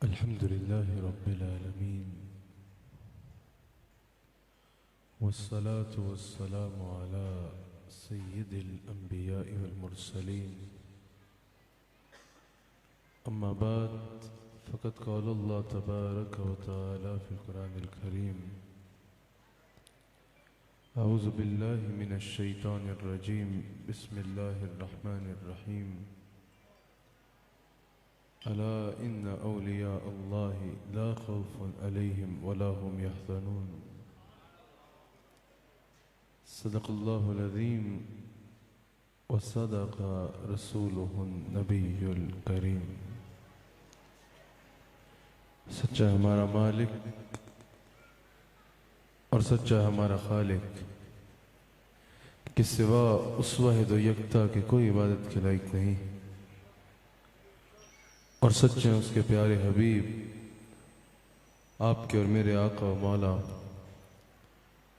الحمد لله رب العالمين والصلاة والسلام على سيد الأنبياء والمرسلين أما بعد فقد قال الله تبارك وتعالى في القرآن الكريم أعوذ بالله من الشيطان الرجيم بسم الله الرحمن الرحيم ألا إن أولياء الله لا خوف عليهم ولا هم يحزنون صدق الله العظيم وصدق رسوله النبي الكريم۔ سچا ہمارا مالک اور سچا ہمارا خالق کہ سوا اس واحد و یکتا کی کوئی عبادت کے لائق نہیں، اور سچے اس کے پیارے حبیب آپ کے اور میرے آقا و مولا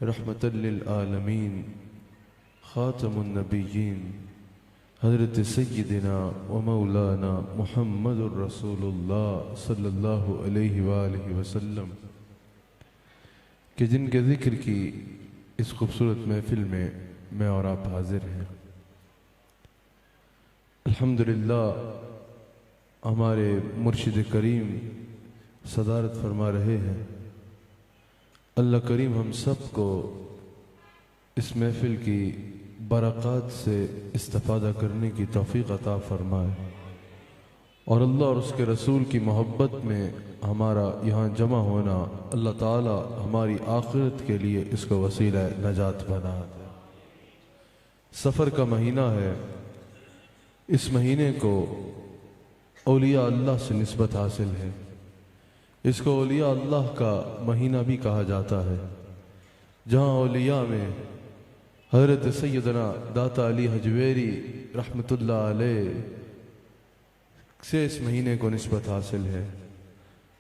رحمت للعالمین خاتم النبیین حضرت سیدنا و مولانا محمد الرسول اللہ صلی اللہ علیہ وآلہ وسلم کہ جن کے ذکر کی اس خوبصورت محفل میں اور آپ حاضر ہیں۔ الحمدللہ ہمارے مرشد کریم صدارت فرما رہے ہیں۔ اللہ کریم ہم سب کو اس محفل کی برکات سے استفادہ کرنے کی توفیق عطا فرمائے، اور اللہ اور اس کے رسول کی محبت میں ہمارا یہاں جمع ہونا اللہ تعالی ہماری آخرت کے لیے اس کو وسیلہ نجات بنا دے۔ سفر کا مہینہ ہے، اس مہینے کو اولیاء اللہ سے نسبت حاصل ہے، اس کو اولیاء اللہ کا مہینہ بھی کہا جاتا ہے، جہاں اولیاء میں حضرت سیدنا داتا علی حجویری رحمت اللہ علیہ سے اس مہینے کو نسبت حاصل ہے،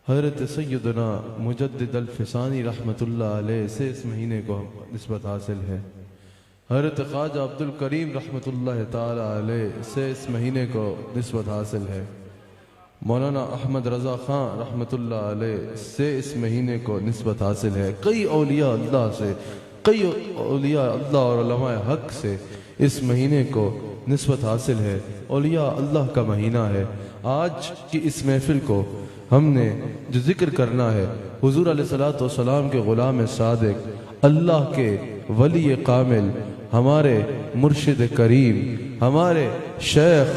حضرت سیدنا مجدد الفسانی رحمت اللہ علیہ سے اس مہینے کو نسبت حاصل ہے، حضرت خواجہ عبد الکریم رحمت اللہ تعالی علیہ سے اس مہینے کو نسبت حاصل ہے، مولانا احمد رضا خان رحمت اللہ علیہ سے اس مہینے کو نسبت حاصل ہے، کئی اولیاء اللہ سے، کئی اولیاء اللہ اور علماء حق سے اس مہینے کو نسبت حاصل ہے۔ اولیاء اللہ کا مہینہ ہے۔ آج کی اس محفل کو ہم نے جو ذکر کرنا ہے، حضور علیہ السلام کے غلام صادق، اللہ کے ولی کامل، ہمارے مرشد کریم، ہمارے شیخ،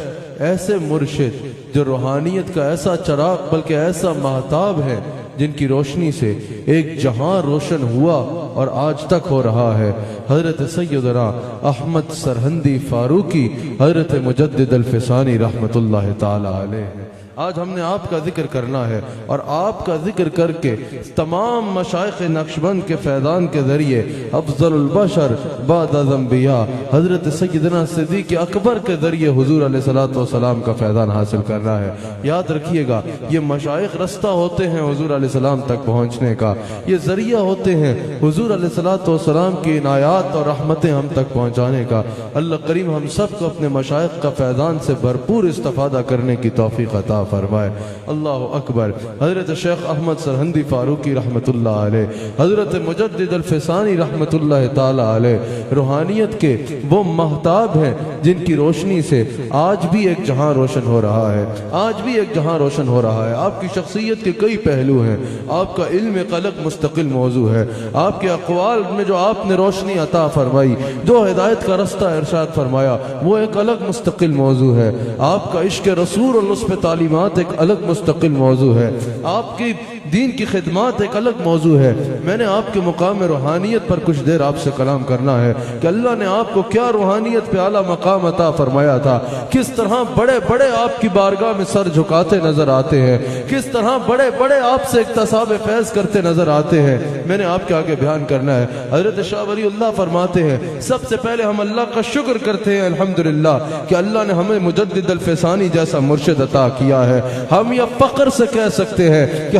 ایسے مرشد جو روحانیت کا ایسا چراغ بلکہ ایسا مہتاب ہے جن کی روشنی سے ایک جہاں روشن ہوا اور آج تک ہو رہا ہے، حضرت سیدنا احمد سرہندی فاروقی حضرت مجدد الفسانی رحمت اللہ تعالی علیہ۔ آج ہم نے آپ کا ذکر کرنا ہے، اور آپ کا ذکر کر کے تمام مشائخ نقشبند کے فیضان کے ذریعے افضل البشر بعد انبیاء حضرت سیدنا صدیق اکبر کے ذریعے حضور علیہ السلام کا فیضان حاصل کرنا ہے۔ یاد رکھیے گا، یہ مشائخ رستہ ہوتے ہیں حضور علیہ السلام تک پہنچنے کا، یہ ذریعہ ہوتے ہیں حضور علیہ السلام کی عنایات اور رحمتیں ہم تک پہنچانے کا۔ اللہ کریم ہم سب کو اپنے مشائخ کا فیضان سے بھرپور استفادہ کرنے کی توفیق عطا فرمائے۔ اللہ اکبر۔ حضرت شیخ احمد سرہندی فاروقی رحمت اللہ علیہ، حضرت مجدد الفسانی رحمت اللہ تعالی علیہ روحانیت کے وہ مہتاب ہیں جن کی روشنی سے آج بھی ایک جہاں روشن ہو رہا ہے، آج بھی ایک جہاں روشن ہو رہا ہے۔ آپ کی شخصیت کے کئی پہلو ہیں، آپ کا علم ایک الگ مستقل موضوع ہے، آپ کے اقوال میں جو آپ نے روشنی عطا فرمائی، جو ہدایت کا رستہ ارشاد فرمایا، وہ ایک الگ مستقل موضوع ہے۔ آپ کا عشق رسول اور اس پہ تعلیمات ایک الگ مستقل موضوع ہے، آپ کی دین کی خدمات ایک الگ موضوع ہے۔ میں نے آپ کے مقام روحانیت پر کچھ دیر آپ سے کلام کرنا ہے کہ اللہ نے آپ کو کیا روحانیت پہ اعلیٰ مقام عطا فرمایا تھا، کس طرح بڑے بڑے آپ کی بارگاہ میں سر جھکاتے نظر آتے ہیں، کس طرح بڑے بڑے آپ سے اکتساب فیض کرتے نظر آتے ہیں، میں نے آپ کے آگے بیان کرنا ہے۔ حضرت شاہ ولی اللہ فرماتے ہیں، سب سے پہلے ہم اللہ کا شکر کرتے ہیں الحمدللہ کہ اللہ نے ہمیں مجدد الفسانی جیسا مرشد عطا کیا ہے۔ ہم یہ فخر سے کہہ سکتے ہیں کہ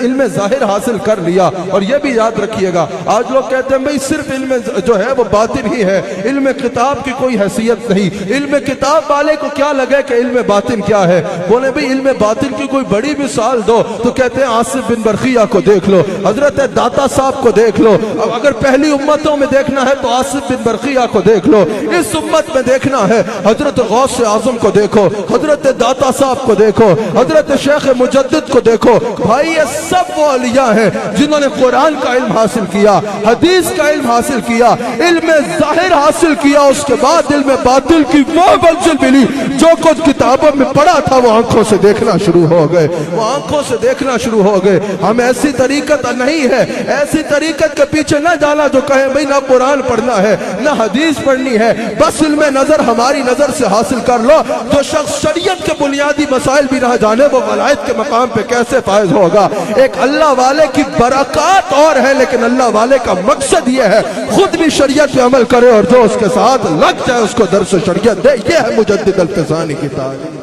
علم ظاہر حاصل کر لیا، اور یہ بھی یاد رکھیے گا آج لوگ کہتے ہیں بھئی صرف علم جو ہے وہ باطن ہی ہے، علم کتاب کی کوئی حیثیت نہیں، علم کتاب والے کو کیا لگے کہ علم باطن کیا ہے؟ بولے بھئی علم باطن کی کوئی بڑی مثال دو تو کہتے ہیں آصف بن برقیہ کو دیکھ لو، حضرت داتا صاحب کو دیکھ لو، اب اگر پہلی امتوں میں دیکھنا ہے تو آصف بن برقیہ کو دیکھ لو، اس امت میں دیکھنا ہے حضرت غوث اعظم کو دیکھو، حضرت داتا صاحب کو دیکھو، حضرت شیخ مجدد کو دیکھو۔ بھائی یہ سب وہ اولیاء ہیں جنہوں نے قرآن کا علم حاصل کیا، حدیث کا علم حاصل کیا، علم ظاہر حاصل کیا، اس کے بعد علم باطن کی وہ منزل ملی جو کچھ کتابوں میں پڑھا تھا وہ آنکھوں سے دیکھنا شروع ہو گئے، وہ آنکھوں سے دیکھنا شروع ہو گئے۔ ہم ایسی طریقت نہیں ہے، ایسی طریقت کے پیچھے نہ جانا جو کہیں بھئی نہ قرآن پڑھنا ہے نہ حدیث پڑھنی ہے، بس علم نظر ہماری نظر سے حاصل کر لو۔ جو شخص شریعت کے بنیادی مسائل بھی نہ جانے وہ ولایت کے مقام پہ کیسے فائز ہوگا؟ ایک اللہ والے کی برکات اور ہے، لیکن اللہ والے کا مقصد یہ ہے خود بھی شریعت پہ عمل کرے اور جو اس کے ساتھ لگ جائے اس کو درس شریعت دے۔ یہ ہے مجدد الفسانی کی تعلیم۔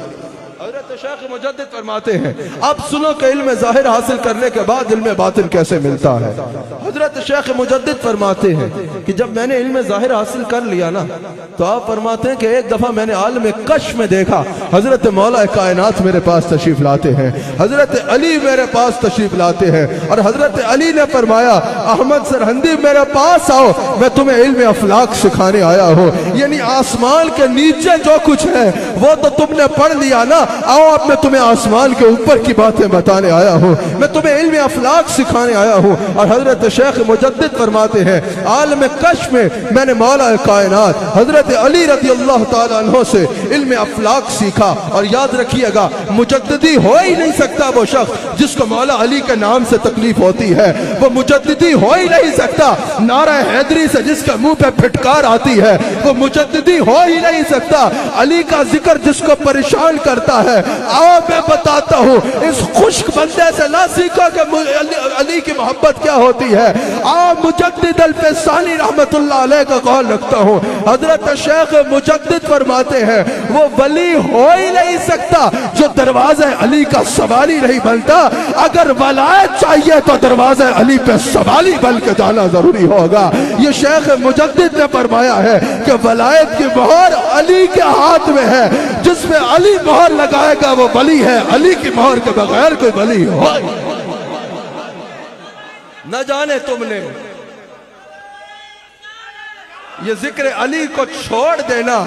حضرت شیخ مجدد فرماتے ہیں اب سنو کہ علم ظاہر حاصل کرنے کے بعد علم باطن کیسے ملتا ہے۔ حضرت شیخ مجدد فرماتے ہیں کہ جب میں نے علم ظاہر حاصل کر لیا نا تو آپ فرماتے ہیں کہ ایک دفعہ میں نے عالم کشف میں دیکھا حضرت مولا کائنات میرے پاس تشریف لاتے ہیں، حضرت علی میرے پاس تشریف لاتے ہیں، اور حضرت علی نے فرمایا احمد سرہندی میرے پاس آؤ، میں تمہیں علم افلاک سکھانے آیا ہوں، یعنی آسمان کے نیچے جو کچھ ہے وہ تو تم نے پڑھ لیا نا، آؤ اب میں تمہیں آسمان کے اوپر کی باتیں بتانے آیا ہوں، میں تمہیں علم افلاک سکھانے آیا ہوں۔ اور حضرت شیخ مجدد فرماتے ہیں عالم کشف میں نے مولا کائنات حضرت علی رضی اللہ تعالیٰ عنہ سے علم افلاک سیکھا۔ اور یاد رکھیے گا مجددی ہو ہی نہیں سکتا وہ شخص جس کو مولا علی کے نام سے تکلیف ہوتی ہے، وہ مجددی ہو ہی نہیں سکتا نعرہ حیدری سے جس کے منہ پہ پھٹکار آتی ہے، وہ مجددی ہو ہی نہیں سکتا علی کا ذکر جس کو پریشان کرتا ہے۔ آؤ میں بتاتا ہوں اس خشک بندے سے نہ سیکھو کہ علی کی محبت کیا ہوتی ہے۔ آؤ مجدد الفسانی رحمت اللہ علیہ کا قول رکھتا ہوں، حضرت شیخ مجدد فرماتے ہیں وہ ولی ہو ہی نہیں سکتا جو دروازہ علی کا سوالی نہیں بنتا، اگر ولایت چاہیے تو دروازہ علی پہ سوالی بن کے جانا ضروری ہوگا۔ یہ شیخ مجدد نے فرمایا ہے کہ ولایت کی مہر علی کے ہاتھ میں ہے، جس میں علی مہر لگائے گا وہ ولی ہے، علی کی مہر کے بغیر کوئی ولی ہو نہ جانے تم نے یہ ذکر علی کو چھوڑ دینا،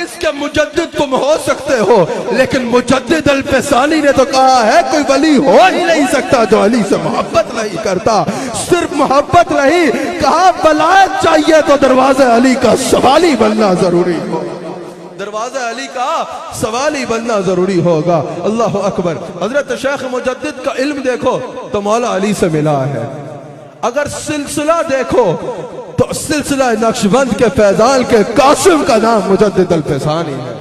اس کے مجدد تم ہو سکتے ہو لیکن مجدد الفسانی نے تو کہا ہے کوئی ولی ہو ہی نہیں سکتا جو علی سے محبت نہیں کرتا۔ صرف محبت نہیں کہا ولایت چاہیے تو دروازہ علی کا سوالی بننا ضروری ہو، دروازہ علی کا سوالی بننا ضروری ہوگا۔ اللہ اکبر۔ حضرت شیخ مجدد کا علم دیکھو تو مولا علی سے ملا ہے، اگر سلسلہ دیکھو تو سلسلہ نقشبند کے فیضان کے قاسم کا نام مجدد الفسانی ہے۔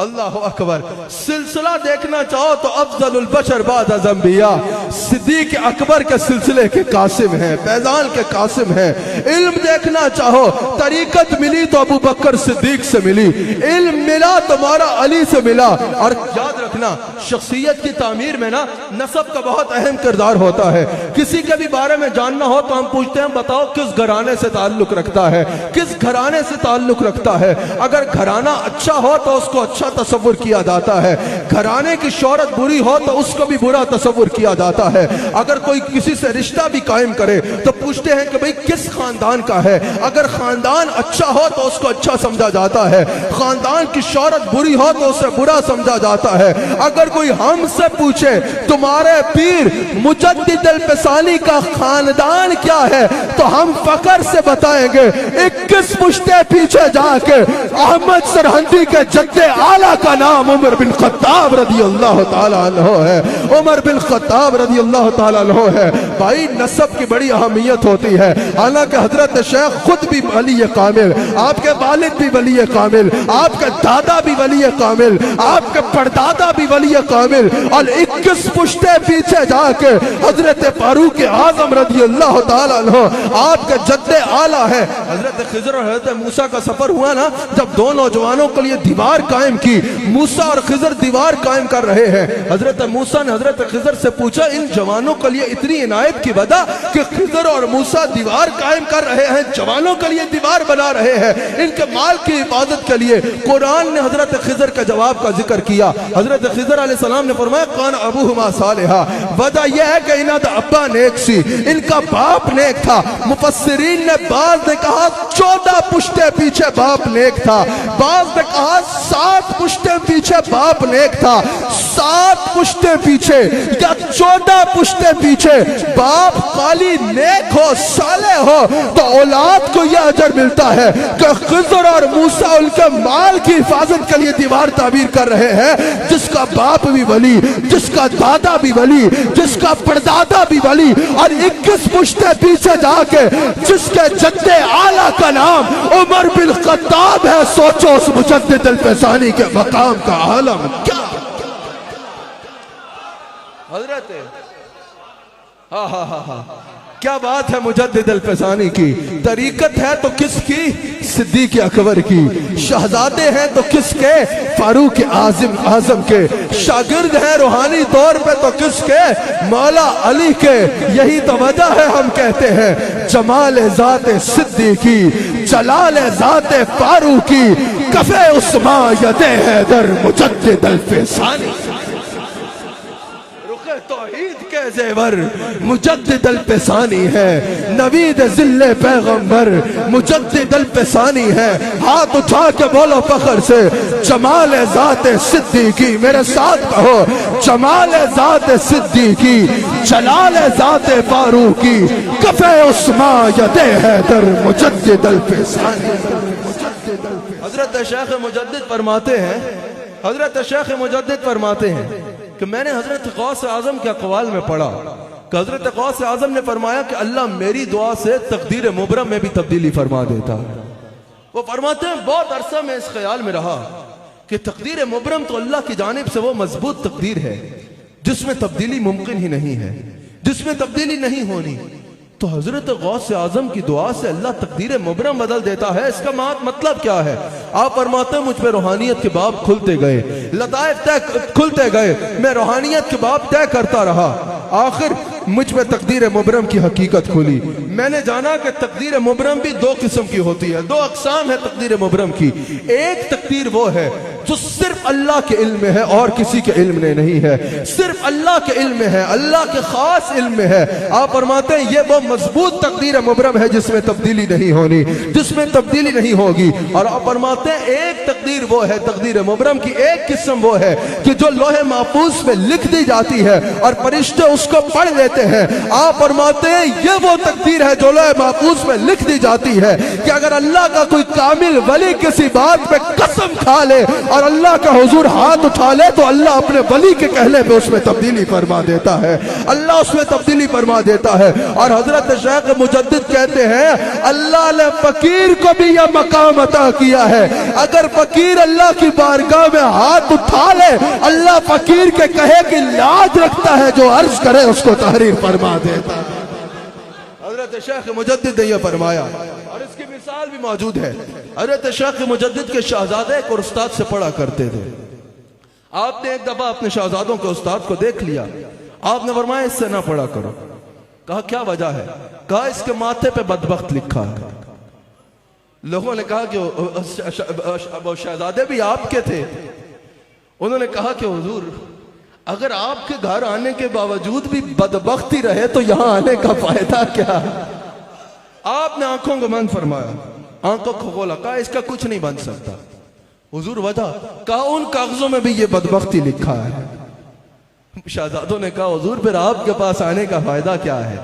اللہ اکبر۔ سلسلہ دیکھنا چاہو تو افضل البشر بعد از انبیاء صدیق اکبر کے سلسلے کے قاسم ہیں، فیضان کے قاسم ہیں۔ علم دیکھنا چاہو طریقت ملی تو ابو بکر صدیق سے ملی، علم ملا تو مولا علی سے ملا۔ اور یاد رکھنا شخصیت کی تعمیر میں نا نسب کا بہت اہم کردار ہوتا ہے۔ کسی کے بھی بارے میں جاننا ہو تو ہم پوچھتے ہیں بتاؤ کس گھرانے سے تعلق رکھتا ہے، کس گھرانے سے تعلق رکھتا ہے۔ اگر گھرانہ اچھا ہو تو اس کو اچھا تصور کیا جاتا ہے، گھرانے کی شہرت بری ہو تو اس کو بھی برا تصور کیا جاتا ہے۔ اگر کوئی کسی سے رشتہ بھی قائم کرے تو پوچھتے ہیں کہ بھئی کس خاندان کا ہے، اگر خاندان اچھا ہو تو اس کو اچھا سمجھا جاتا ہے، خاندان کی شہرت بری ہو تو اسے برا سمجھا جاتا ہے۔ اگر کوئی ہم سے پوچھے تمہارے پیر مجدد الفسانی کا خاندان کیا ہے تو ہم فخر سے بتائیں گے 21 پشتے پیچھے جا کے احمد سرہندی کے جد اعلیٰ کا نام عمر بن خطاب رضی اللہ تعالیٰ عنہ ہے، عمر بن خطاب رضی اللہ تعالیٰ عنہ ہے۔ بھائی نسب کی بڑی اہمیت ہوتی ہے، حالانکہ حضرت شیخ خود بھی ولی کامل، آپ کے والد بھی ولی کامل، آپ کے دادا بھی ولی کامل، آپ کے پردادا بھی ولی کامل، اور 21 پشتے پیچھے جا کے حضرت فاروق اعظم رضی اللہ تعالیٰ عنہ آپ کے جد اعلیٰ ہے۔ حضرت خضر اور حضرت موسیٰ کا سفر ہوا نا، جب دو نوجوانوں کے لیے دیوار قائم کی موسیٰ اور خضر دیوار قائم کر رہے ہیں. حضرت موسیٰ نے حضرت خضر سے پوچھا ان جوانوں کے لیے اتنی عنایت کی وجہ کہ خضر اور موسیٰ دیوار قائم کر رہے ہیں, جوانوں کے لیے دیوار بنا رہے ہیں, ان کے مال کی حفاظت کے لیے. قرآن نے حضرت خضر کا جواب کا ذکر کیا. حضرت خضر علیہ السلام نے فرمایا کان ابوہما صالحا, وجہ یہ ہے کہ انہاں دا ابا نیک سی, ان کا باپ نیک تھا. مفسرین نے بعض نے کہا 14 پشتے پیچھے باپ نیک تھا, بعض نے کہا 7 پشتے پیچھے باپ نیک تھا. 7 پشتے پیچھے یا 14 پشتے پیچھے باپ خالی نیک ہو, صالح ہو, تو اولاد کو یہ اجر ملتا ہے کہ خضر اور موسیٰ ان کے مال کی حفاظت کے لیے دیوار تعمیر کر رہے ہیں. جس کا باپ بھی ولی, جس کا دادا بھی ولی, جس کا پردادا بھی ولی, اور 21 پشتے پیچھے جا کے جس کے جد اعلیٰ کا نام عمر بن خطاب ہے. سوچو اس مجدد الفسانی کے مقام کا عالم کیا حضرت. کیا بات ہے مجدد الفسانی کی. طریقت ہے تو کس کی؟ صدیق اکبر کی. شہزادے ہیں تو کس کے؟ فاروق اعظم کے. شاگرد ہیں روحانی طور پہ تو کس کے؟ مولا علی کے. یہی تو وجہ ہے ہم کہتے ہیں جمال ذات صدیقی, جلال ذات فاروقی, کف عثمان ید حیدر مجدد الفسانی. توحید کے زیور مجدد الفسانی ہے, نوید ذل پیغمبر مجدد الفسانی ہے. ہاتھ اٹھا کے بولو فخر سے جمال ذات صدیقی. میرے ساتھ کہو جمال ذات صدیقی, جلال ذات فاروقی, کف عثمان ید حیدر مجدد الفسانی. حضرت شیخ مجدد فرماتے ہیں, حضرت شیخ مجدد فرماتے ہیں کہ میں نے حضرت غوث اعظم کے اقوال میں پڑھا کہ حضرت غوث اعظم نے فرمایا کہ اللہ میری دعا سے تقدیر مبرم میں بھی تبدیلی فرما دیتا. وہ فرماتے ہیں بہت عرصہ میں اس خیال میں رہا کہ تقدیر مبرم تو اللہ کی جانب سے وہ مضبوط تقدیر ہے جس میں تبدیلی ممکن ہی نہیں ہے, جس میں تبدیلی نہیں ہونی. تو حضرت غوث اعظم کی دعا سے اللہ تقدیر مبرم بدل دیتا ہے. اس کا مطلب کیا ہے؟ آپ فرماتے ہیں مجھ پہ روحانیت کے باب کھلتے گئے, لطائف کھلتے گئے, میں روحانیت کے باب طے کرتا رہا, آخر مجھ پہ تقدیر مبرم کی حقیقت کھلی. میں نے جانا کہ تقدیر مبرم بھی 2 قسم کی ہوتی ہے, 2 اقسام ہے تقدیر مبرم کی. ایک تقدیر وہ ہے جو صرف اللہ کے علم میں ہے اور کسی کے علم میں نہیں ہے, صرف اللہ کے علم میں ہے, اللہ کے خاص علم میں ہے. آپ فرماتے ہیں یہ وہ مضبوط تقدیر مبرم ہے جس میں تبدیلی نہیں ہونی, جس میں تبدیلی نہیں ہوگی. اور آپ فرماتے ہیں ایک تقدیر وہ ہے, تقدیر مبرم کی ایک قسم وہ ہے کہ جو لوح محفوظ میں لکھ دی جاتی ہے اور فرشتے اس کو پڑھ لیتے ہیں. آپ فرماتے ہیں یہ وہ تقدیر ہے جو لوح محفوظ میں لکھ دی جاتی ہے کہ اگر اللہ کا کوئی کامل ولی کسی بات پہ قسم کھا لے اور اللہ کا حضور ہاتھ اٹھا لے تو اللہ اپنے ولی کے کہنے پہ اس میں تبدیلی فرما دیتا ہے, اللہ اس میں تبدیلی فرما دیتا ہے. اور حضرت شیخ مجدد کہتے ہیں اللہ نے فقیر کو بھی یہ مقام عطا کیا ہے. اگر فقیر اللہ کی بارگاہ میں ہاتھ اٹھا لے اللہ فقیر کے کہے کی لاج رکھتا ہے, جو عرض کرے اس کو تحریر فرما دیتا ہے. حضرت شیخ مجدد نے یہ فرمایا اور اس کی مثال بھی موجود ہے. حضرت شیخ مجدد کے شہزادے ایک اور استاد سے پڑھا کرتے تھے. آپ نے ایک دفعہ اپنے شہزادوں کے استاد کو دیکھ لیا, آپ نے فرمایا اس سے نہ پڑھا کرو. کہا کیا وجہ ہے؟ کہا اس کے ماتھے پہ بدبخت لکھا ہے. لوگوں نے کہا کہ وہ شہزادے بھی آپ کے تھے. انہوں نے کہا کہ حضور اگر آپ کے گھر آنے کے باوجود بھی بدبختی رہے تو یہاں آنے کا فائدہ کیا؟ آپ نے آنکھوں کو بند فرمایا, آنکھوں کو کھولا, کہا اس کا کچھ نہیں بن سکتا. حضور وجہ؟ کہا ان کاغذوں میں بھی یہ بدبختی لکھا ہے. شہزادوں نے کہا حضور پھر آپ کے پاس آنے کا فائدہ کیا ہے؟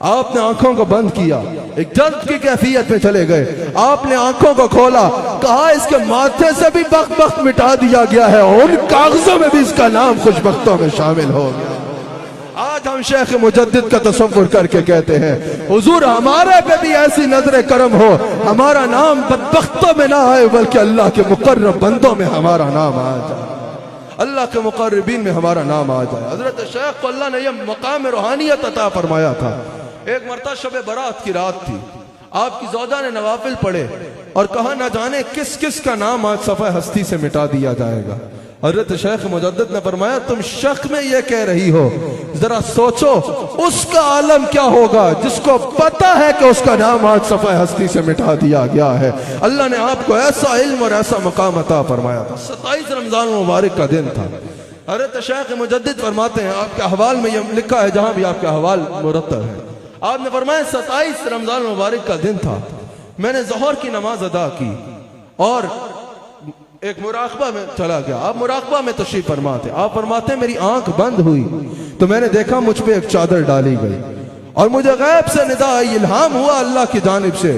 آپ نے آنکھوں کو بند کیا, ایک جلد کی کیفیت میں چلے گئے. آپ نے آنکھوں کو کھولا, کہا اس کے ماتھے سے بھی بخت مٹا دیا گیا ہے, ان کاغذوں میں بھی اس کا نام خوش بختوں میں شامل ہو گیا. آج ہم شیخ مجدد کا تصور کر کے کہتے ہیں حضور ہمارے پہ بھی ایسی نظر کرم ہو, ہمارا نام بدبختوں میں نہ آئے بلکہ اللہ کے مقرب بندوں میں ہمارا نام آ جائے, اللہ کے مقربین میں ہمارا نام آ جائے. حضرت شیخ کو اللہ نے یہ مقام روحانیت عطا فرمایا تھا. ایک مرتبہ شب برات کی رات تھی, آپ کی زوجہ نے نوافل پڑھے, اور کہا نہ جانے کس کس کا نام آج صفحہ ہستی سے مٹا دیا جائے گا۔ حضرت شیخ مجدد نے فرمایا تم شک میں یہ کہہ رہی ہو، ذرا سوچو اس کا عالم کیا ہوگا جس کو پتا ہے کہ اس کا نام آج صفحہ ہستی سے مٹا دیا گیا ہے۔ اللہ نے آپ کو ایسا علم اور ایسا مقام عطا فرمایا تھا۔ 27 رمضان مبارک کا دن تھا۔ حضرت شیخ مجدد فرماتے ہیں، آپ کے احوال میں یہ لکھا ہے جہاں بھی آپ کے احوال مرتب ہے، آپ نے فرمایا 27 رمضان مبارک کا دن تھا، میں نے ظہر کی نماز ادا کی اور ایک مراقبہ میں چلا گیا۔ آپ مراقبہ میں تشریف فرما تھے۔ آپ فرماتے ہیں میری آنکھ بند ہوئی تو میں نے دیکھا مجھ پہ ایک چادر ڈالی گئی اور مجھے غیب سے ندا آئی، الہام ہوا اللہ کی جانب سے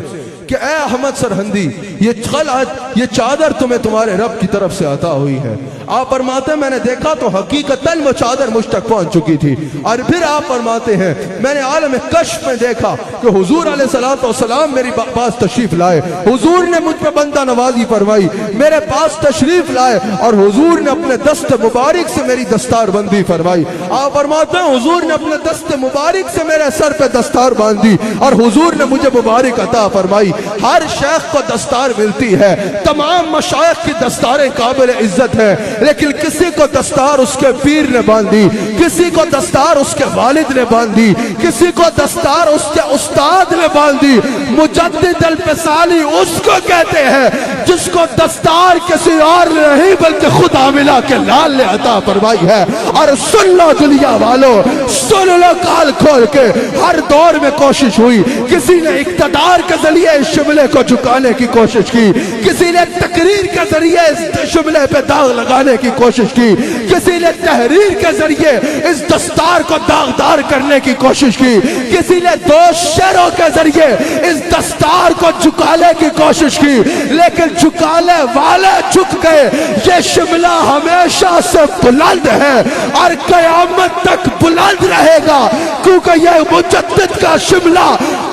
کہ اے احمد سرہندی یہ خلعت، یہ چادر تمہیں تمہارے رب کی طرف سے عطا ہوئی ہے۔ آپ فرماتے ہیں میں نے دیکھا تو حقیقتاً وہ چادر مجھ تک پہنچ چکی تھی۔ اور پھر آپ فرماتے ہیں میں نے عالم کشف میں دیکھا کہ حضور علیہ السلام میری پاس تشریف لائے، حضور نے مجھ پہ بندہ نوازی فرمائی، میرے پاس تشریف لائے اور حضور نے اپنے دست مبارک سے میری دستار بندی فرمائی۔ آپ فرماتے ہیں حضور نے اپنے دست مبارک سے میرے سر پہ دستار باندھی اور حضور نے مجھے مبارک عطا فرمائی۔ ہر شیخ کو دستار ملتی ہے، تمام مشائخ کی دستاریں قابل عزت ہیں، لیکن کسی کو دستار اس کے پیر نے باندھی، کسی کو دستار اس کے والد نے باندھی، کسی کو دستار اس کے استاد نے باندھی۔ مجدد الفسالی اس کو کہتے ہیں جس کو دستار کسی اور نے نہیں بلکہ خدا ملا کے لال نے عطا فرمائی ہے۔ اور سن لو دنیا والو، سن لو کال کھول کے، ہر دور میں کوشش ہوئی، کسی نے اقتدار کے ذریعے اس شملے کو جھکانے کی کوشش کی، کسی نے تقریر کے ذریعے اس شملے پہ داغ لگانے کی کوشش کی، کسی نے تحریر کے ذریعے اس دستار کو داغدار کرنے کی کوشش کی، کسی نے 2 شعروں کے ذریعے اس دستار کو جھکانے کی کوشش کی، لیکن جھکانے والے جھک گئے۔ یہ شملہ ہمیشہ سے بلند ہے اور قیامت تک بلند رہے گا، کیونکہ یہ مجدد کا شملہ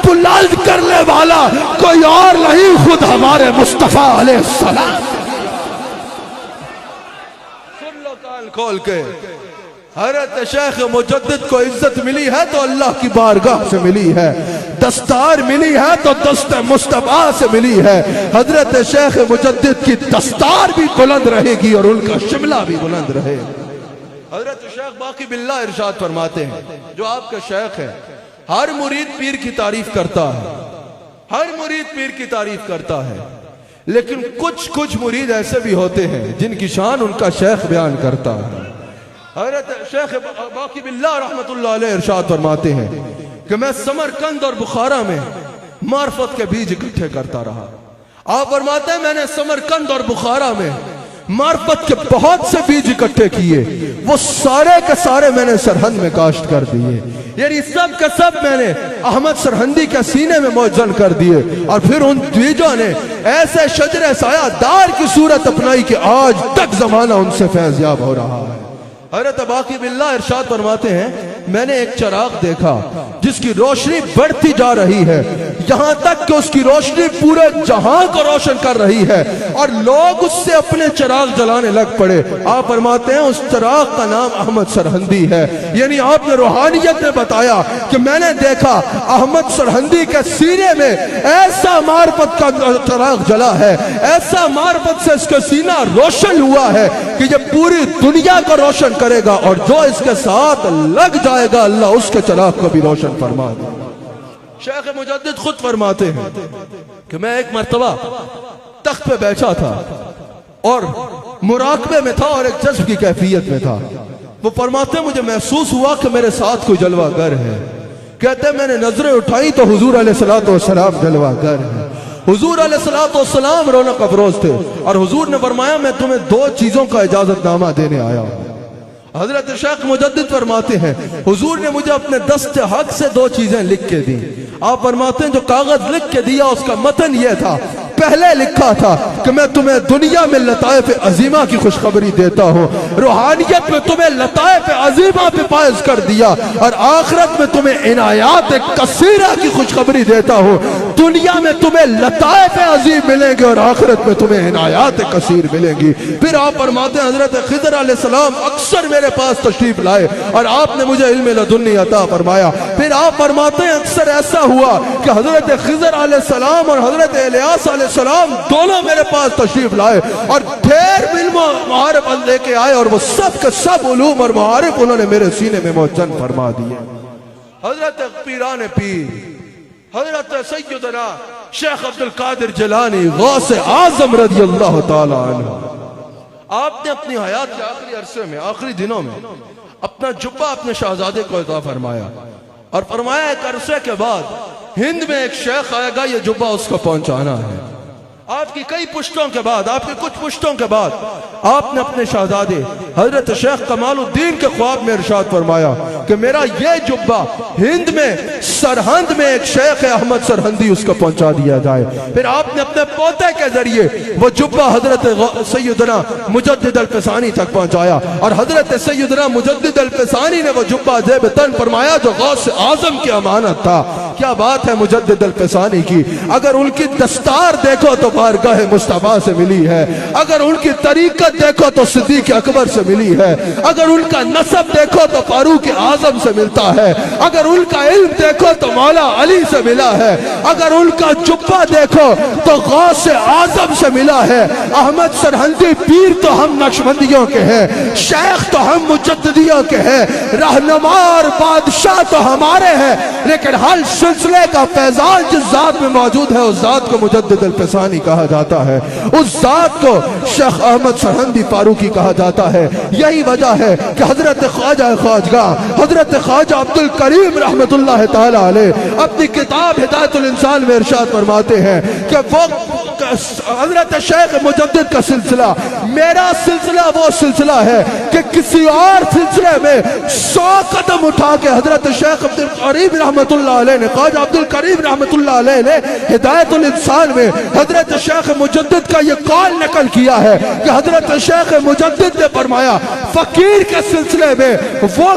بلند کرنے والا کوئی اور نہیں، خود ہمارے مصطفیٰ علیہ السلام۔ سن لو کان کھول کے، حضرت شیخ مجدد کو عزت ملی ہے تو اللہ کی بارگاہ سے ملی ہے، دستار ملی ہے تو دست مصطفیٰ سے ملی ہے۔ حضرت شیخ مجدد کی دستار بھی بلند رہے گی اور ان کا شملہ بھی بلند رہے گا۔ حضرت شیخ باقی باللہ ارشاد فرماتے ہیں، جو آپ کا شیخ ہے، ہر مرید پیر کی تعریف کرتا ہے، ہر مرید پیر کی تعریف کرتا ہے، لیکن کچھ مرید ایسے بھی ہوتے ہیں جن کی شان ان کا شیخ بیان کرتا ہے۔ حضرت شیخ باقی باللہ رحمت اللہ علیہ ارشاد فرماتے ہیں کہ میں سمرقند اور بخارا میں معرفت کے بیج اکٹھے کرتا رہا۔ آپ فرماتے ہیں میں نے سمرقند اور بخارا میں معرفت کے بہت سے بیج اکٹھے کیے، وہ سارے کے سارے میں نے سرہند میں کاشت کر دیے، یعنی سب کے سب میں نے احمد سرہندی کے سینے میں موجن کر دیے، اور پھر ان بیجوں نے ایسے شجر سایہ دار کی صورت اپنائی کہ آج تک زمانہ ان سے فیض یاب ہو رہا ہے۔ حضرت باقی باللہ ارشاد فرماتے ہیں میں نے ایک چراغ دیکھا جس کی روشنی بڑھتی جا رہی ہے، یہاں تک کہ اس کی روشنی پورے جہاں کو روشن کر رہی ہے اور لوگ اس سے اپنے چراغ جلانے لگ پڑے۔ آپ فرماتے ہیں اس چراغ کا نام احمد سرہندی ہے، یعنی آپ نے روحانیت میں بتایا کہ میں نے دیکھا احمد سرہندی کے سینے میں ایسا معرفت کا چراغ جلا ہے، ایسا معرفت سے اس کا سینہ روشن ہوا ہے کہ یہ پوری دنیا کو روشن کرے گا، اور جو اس کے ساتھ لگ جائے گا اللہ اس کے چراغ کو بھی روشن فرما دے۔ شیخ مجدد خود فرماتے ہیں کہ میں ایک مرتبہ تخت پہ بیٹھا تھا اور مراقبے میں تھا اور ایک جذب کی کیفیت میں تھا۔ وہ فرماتے ہیں مجھے محسوس ہوا کہ میرے ساتھ کوئی جلوہ گر ہے، کہتے ہیں میں نے نظریں اٹھائی تو حضور علیہ السلام جلوہ گر ہے۔ حضور علیہ السلام رونق افروز تھے اور حضور نے فرمایا میں تمہیں 2 چیزوں کا اجازت نامہ دینے آیا ہوں۔ حضرت شیخ مجدد فرماتے ہیں حضور نے مجھے اپنے دست حق سے 2 چیزیں لکھ کے دی۔ آپ فرماتے ہیں جو کاغذ لکھ کے دیا اس کا متن یہ تھا، پہلے لکھا تھا کہ میں تمہیں دنیا میں لطائف عظیمہ کی خوشخبری دیتا ہوں، روحانیت میں تمہیں لطائف عظیمہ پہ فائز کر دیا، اور آخرت میں تمہیں عنایات کثیرہ کی خوشخبری دیتا ہوں۔ دنیا میں تمہیں لطائف عظیم ملیں گے اور آخرت میں تمہیں عنایات کثیر ملیں گی۔ پھر آپ فرماتے ہیں حضرت خضر علیہ السلام اکثر میرے پاس تشریف لائے اور آپ نے مجھے علم لدنی عطا فرمایا۔ پھر آپ فرماتے ہیں اکثر ایسا ہوا کہ حضرت خضر علیہ السلام اور حضرت الیاس علیہ السلام دونوں میرے پاس تشریف لائے اور ڈھیر علم و معارف لے کے آئے، اور وہ سب کے سب علوم اور معارف انہوں نے میرے سینے میں معجن فرما دیے۔ حضرت پیران پیر حضرت سیدنا شیخ عبد القادر جیلانی غوث اعظم رضی اللہ تعالی عنہ، آپ نے اپنی حیات کے آخری عرصے میں، آخری دنوں میں اپنا جبہ اپنے شہزادے کو عطا فرمایا اور فرمایا ایک عرصے کے بعد ہند میں ایک شیخ آئے گا، یہ جبہ اس کو پہنچانا ہے۔ آپ کی کئی پشتوں کے بعد، آپ کی کچھ پشتوں کے بعد آپ نے اپنے شہزادے حضرت شیخ کمال الدین کے خواب میں ارشاد فرمایا کہ میرا یہ جبہ ہند میں سرہند میں ایک شیخ احمد سرہندی اس کو پہنچا دیا جائے۔ پھر آپ نے اپنے پوتے کے ذریعے وہ جبہ حضرت سیدنا مجدد الفسانی تک پہنچایا اور حضرت سیدنا مجدد الفسانی نے وہ جبہ زیب تن فرمایا جو غوث اعظم کی امانت تھا۔ کیا بات ہے مجدد الفسانی کی! اگر ان کی دستار دیکھو تو بارگاہ مصطفیٰ سے ملی ہے، اگر ان کی طریقت دیکھو تو صدیق اکبر سے ملی ہے، اگر ان کا نسب دیکھو تو فاروق اعظم سے ملتا ہے، اگر ان کا علم دیکھو تو مولا علی سے ملا ہے، اگر ان کا جبہ دیکھو تو غوث اعظم سے ملا ہے۔ احمد سرہندی پیر تو ہم نقشبندیوں کے ہیں، شیخ تو ہم مجددیوں کے ہیں، رہنما اور بادشاہ تو ہمارے ہیں، لیکن ہر سلسلے کا فیضان جس ذات میں موجود ہے اس ذات کو مجدد الفسانی کہا جاتا ہے، اس ذات کو شیخ احمد سرہندی فاروقی کہا جاتا ہے۔ یہی وجہ ہے کہ حضرت خواجہ خواجگاہ حضرت خواجہ عبد الکریم رحمت اللہ تعالی علیہ اپنی کتاب ہدایت الانسان میں ارشاد فرماتے ہیں کہ وہ حضرت شیخ مجدد کا سلسلہ میرا سلسلہ وہ سلسلہ ہے کہ کسی اور سلسلے میں 100 قدم اٹھا کے حضرت شیخ عبد الکریم رحمت اللہ علیہ نے، خواجہ عبد الکریم رحمت اللہ علیہ نے ہدایت الانسان میں حضرت شیخ مجدد کا یہ قول نقل کیا ہے کہ حضرت شیخ مجدد نے فرمایا فقیر کے سلسلے میں وہ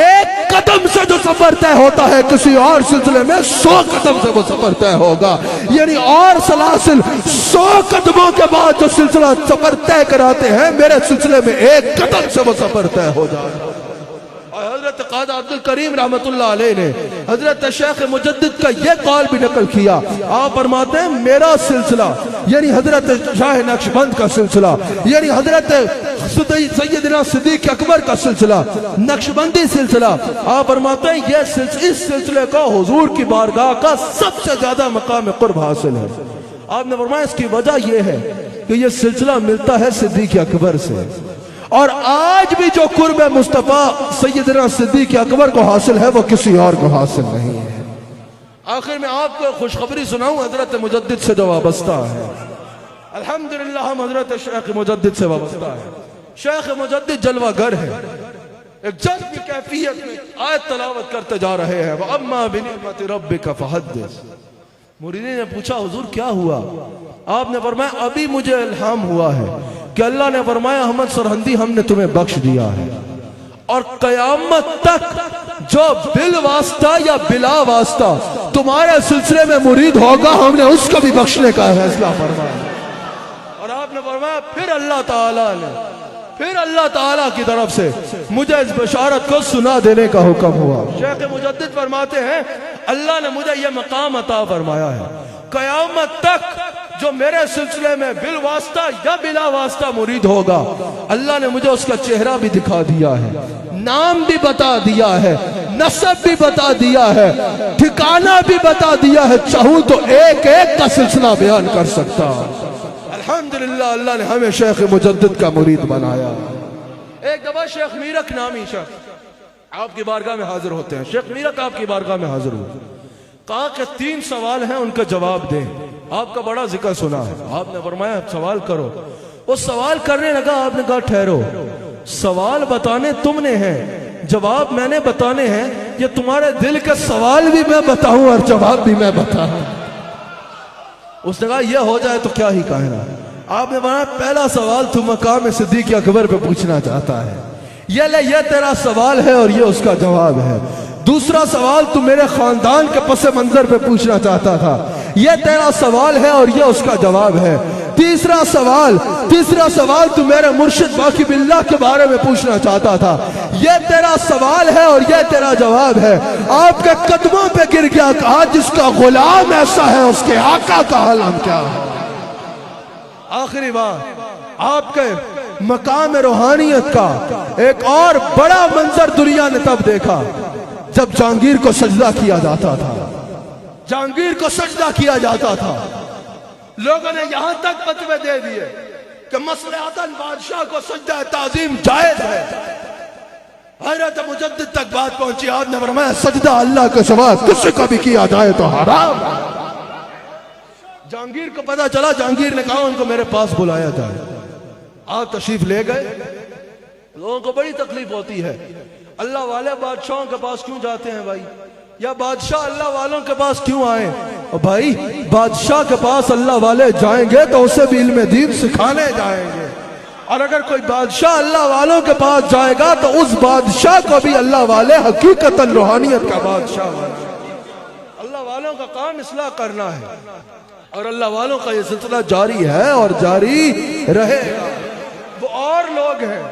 ایک قدم سے جو سفر طے ہوتا ہے کسی اور سلسلے میں 100 قدم سے وہ سفر طے ہوگا، یعنی اور سلاسل 100 قدموں کے بعد جو سلسلہ سفر طے کراتے ہیں میرے سلسلے میں ایک قدم سے وہ سفر طے ہو جائے۔ اور حضرت خواجہ عبد الکریم رحمت اللہ علیہ نے حضرت شیخ مجدد کا یہ قول بھی نقل کیا۔ آپ فرماتے ہیں میرا سلسلہ یعنی حضرت شاہ نقشبند کا سلسلہ، یعنی حضرت سیدنا صدیق اکبر کا سلسلہ، نقشبندی سلسلہ، آپ فرماتے ہیں یہ اس سلسلے کو حضور کی بارگاہ کا سب سے زیادہ مقام قرب حاصل ہے۔ آپ نے فرمایا اس کی وجہ یہ ہے کہ یہ سلسلہ ملتا ہے صدیق اکبر سے، اور آج بھی جو قرب مصطفیٰ سیدنا صدیق اکبر کو حاصل ہے وہ کسی اور کو حاصل نہیں ہے۔ آخر میں آپ کو خوشخبری سناؤں حضرت مجدد سے جو وابستہ ہے، الحمدللہ ہم حضرت شیخ مجدد سے وابستہ ہے۔ شیخ مجدد جلوہ گر ہے، ایک جنگ کی کیفیت میں آیت تلاوت کرتے جا رہے ہیں، وَأَمَّا بِنِعْمَةِ رَبِّكَ فَحَدِّثْ۔ مریدین نے پوچھا حضور کیا ہوا؟ آپ نے فرمایا ابھی مجھے الہام ہوا ہے کہ اللہ نے فرمایا احمد سرہندی ہم نے تمہیں بخش دیا ہے، اور قیامت تک جو بالواسطہ یا بلا واسطہ تمہارے سلسلے میں مرید ہوگا ہم نے اس کو بھی بخشنے کا فیصلہ فرمایا۔ اور آپ نے فرمایا پھر اللہ تعالیٰ کی طرف سے مجھے اس بشارت کو سنا دینے کا حکم ہوا۔ شیخ مجدد فرماتے ہیں اللہ نے مجھے یہ مقام عطا فرمایا ہے، قیامت تک جو میرے سلسلے میں بالواسطہ یا بلا واسطہ مرید ہوگا اللہ نے مجھے اس کا چہرہ بھی دکھا دیا ہے، نام بھی بتا دیا ہے، نسب بھی بتا دیا ہے، ٹھکانہ بھی بتا دیا ہے، چاہوں تو ایک ایک کا سلسلہ بیان کر سکتا۔ الحمدللہ اللہ نے ہمیں شیخ مجدد کا مرید بنایا۔ ایک دفعہ شیخ میرک نامی شخص آپ کی بارگاہ میں حاضر ہوتے ہیں، شیخ میرک آپ کی بارگاہ میں حاضر ہوئے، کہا کہ 3 سوال ہیں ان کا جواب دیں۔ آپ کا بڑا ذکر سنا ہے، آپ نے فرمایا سوال کرو۔ وہ سوال کرنے لگا، آپ نے کہا ٹھہرو، سوال بتانے تم نے ہیں، جواب میں نے بتانے ہیں، یہ تمہارے دل کے سوال بھی میں بتاؤں اور جواب بھی میں بتاؤں۔ اس نے کہا یہ ہو جائے تو کیا ہی کہنا۔ آپ نے فرمایا پہلا سوال تو مقام صدیق اکبر پہ پوچھنا چاہتا ہے، یہ لے یہ تیرا سوال ہے اور یہ اس کا جواب ہے۔ دوسرا سوال تو میرے خاندان کے پس منظر پہ پوچھنا چاہتا تھا، یہ تیرا سوال ہے اور یہ اس کا جواب ہے۔ تیسرا سوال تو میرے مرشد باقی باللہ کے بارے میں پوچھنا چاہتا تھا، یہ تیرا سوال ہے اور یہ تیرا جواب ہے۔ آپ کے قدموں پہ گر گیا، کہا جس کا غلام ایسا ہے اس کے آقا کا عالم کیا ہے۔ آخری بات، آپ کے مقام روحانیت کا ایک اور بڑا منظر دنیا نے تب دیکھا جب جہانگیر کو سجدہ کیا جاتا تھا۔ جہانگیر کو سجدہ کیا جاتا تھا، لوگوں نے یہاں تک فتوے دے دیے کہ مصلحتاً بادشاہ کو سجدہ تعظیم جائز ہے۔ حضرت مجدد تک بات پہنچی، آپ نے فرمایا سجدہ اللہ کے سوا کسی کو بھی کیا جائے تو حرام۔ جہانگیر کو پتا چلا، جہانگیر نے کہا ان کو میرے پاس بلایا جائے۔ آپ تشریف لے گئے۔ لوگوں کو بڑی تکلیف ہوتی ہے، اللہ والے بادشاہوں کے پاس کیوں جاتے ہیں بھائی، یا بادشاہ اللہ والوں کے پاس کیوں آئیں؟ اور بھائی بادشاہ کے پاس اللہ والے جائیں گے تو اسے بھی علم دین سکھانے جائیں گے، اور اگر کوئی بادشاہ اللہ والوں کے پاس جائے گا تو اس بادشاہ کو بھی اللہ والے حقیقتاً روحانیت کا بادشاہ بنائیں گے۔ اللہ والوں کا کام اصلاح کرنا ہے، اور اللہ والوں کا یہ سلسلہ جاری ہے اور جاری رہے گا۔ وہ اور لوگ ہیں،